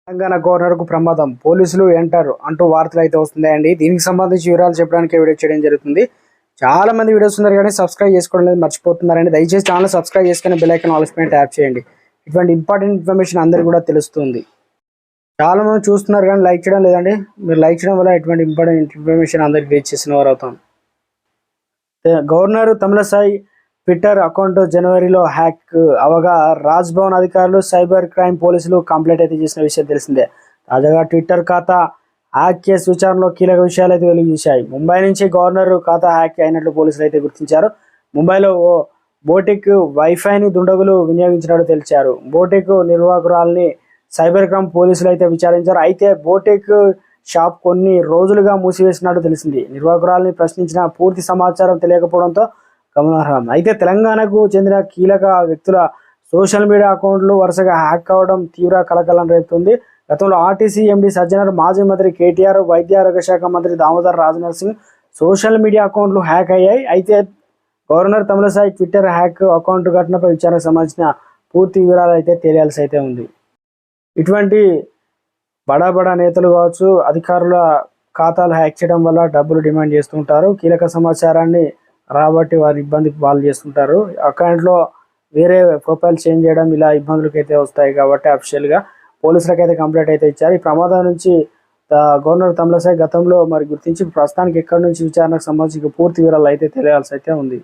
తెలంగాణ గవర్నర్కు ప్రమాదం, పోలీసులు ఎంటర్ అంటూ వార్తలు అయితే వస్తున్నాయండి. దీనికి సంబంధించి వివరాలు చెప్పడానికి వీడియో చేయడం జరుగుతుంది. చాలా మంది వీడియోస్ ఉన్నారు కానీ సబ్స్క్రైబ్ చేసుకోవడం లేదు, మర్చిపోతున్నారండి. దయచేసి ఛానల్ సబ్స్క్రైబ్ చేసుకుని బెల్ ఐకాన్ ఆల్ పైన ట్యాప్ చేయండి. ఇటువంటి ఇంపార్టెంట్ ఇన్ఫర్మేషన్ అందరికీ కూడా తెలుస్తుంది. చాలా మంది చూస్తున్నారు కానీ లైక్ చేయడం లేదండి. మీరు లైక్ చేయడం వల్ల ఇటువంటి ఇంపార్టెంట్ ఇన్ఫర్మేషన్ అందరికి రీచ్ చేసిన వారు అవుతాం. గవర్నర్ తమిళసాయి ట్విట్టర్ అకౌంట్ జనవరిలో హ్యాక్ అవగా రాజ్భవన్ అధికారులు, సైబర్ క్రైమ్ పోలీసులు కంప్లైంట్ అయితే చేసిన విషయం తెలిసిందే. తాజాగా ట్విట్టర్ ఖాతా హ్యాక్ కేసు విచారణలో కీలక విషయాలు అయితే వెలుగు చూశాయి. ముంబై నుంచి గవర్నర్ ఖాతా హ్యాక్ అయినట్లు పోలీసులు అయితే గుర్తించారు. ముంబైలో ఓ బోటిక్ వైఫైని దుండగులు వినియోగించినట్టు తెలిచారు. బోటిక్ నిర్వాహకురాల్ని సైబర్ క్రైమ్ పోలీసులు అయితే విచారించారు. అయితే బోటిక్ షాప్ కొన్ని రోజులుగా మూసివేసినట్టు తెలిసింది. నిర్వాహకురాల్ని ప్రశ్నించిన పూర్తి సమాచారం తెలియకపోవడంతో గమనార్హం. అయితే తెలంగాణకు చెందిన కీలక వ్యక్తుల సోషల్ మీడియా అకౌంట్లు వరుసగా హ్యాక్ కావడం తీవ్ర కలకలం రేపుతుంది. గతంలో ఆర్టీసీ ఎండీ సజ్జనర్, మాజీ మంత్రి కేటీఆర్, వైద్య ఆరోగ్య శాఖ మంత్రి దామోదర్ రాజనరసింగ్ సోషల్ మీడియా అకౌంట్లు హ్యాక్ అయ్యాయి. అయితే governor Tamilisai Twitter hack account ఘటనపై విచారణకు సంబంధించిన పూర్తి వివరాలు అయితే తెలియాల్సి అయితే ఉంది. ఇటువంటి బడా నేతలు కావచ్చు, అధికారుల ఖాతాలు హ్యాక్ చేయడం వల్ల డబ్బులు డిమాండ్ చేస్తుంటారు. కీలక సమాచారాన్ని రాబట్టి వారి ఇబ్బంది పాలు చేస్తుంటారు. అకౌంట్లో వేరే ప్రొఫైల్ చేంజ్ చేయడం ఇలా ఇబ్బందులకు అయితే వస్తాయి. కాబట్టి అఫీషియల్గా పోలీసులకు అయితే కంప్లైంట్ అయితే ఇచ్చారు. ఈ ప్రమాదం నుంచి గవర్నర్ తమిళసాయి గతంలో మరి గుర్తించి ప్రస్తుతానికి ఎక్కడి నుంచి విచారణకు సంబంధించి పూర్తి వివరాలు అయితే తెలియాల్సి అయితే ఉంది.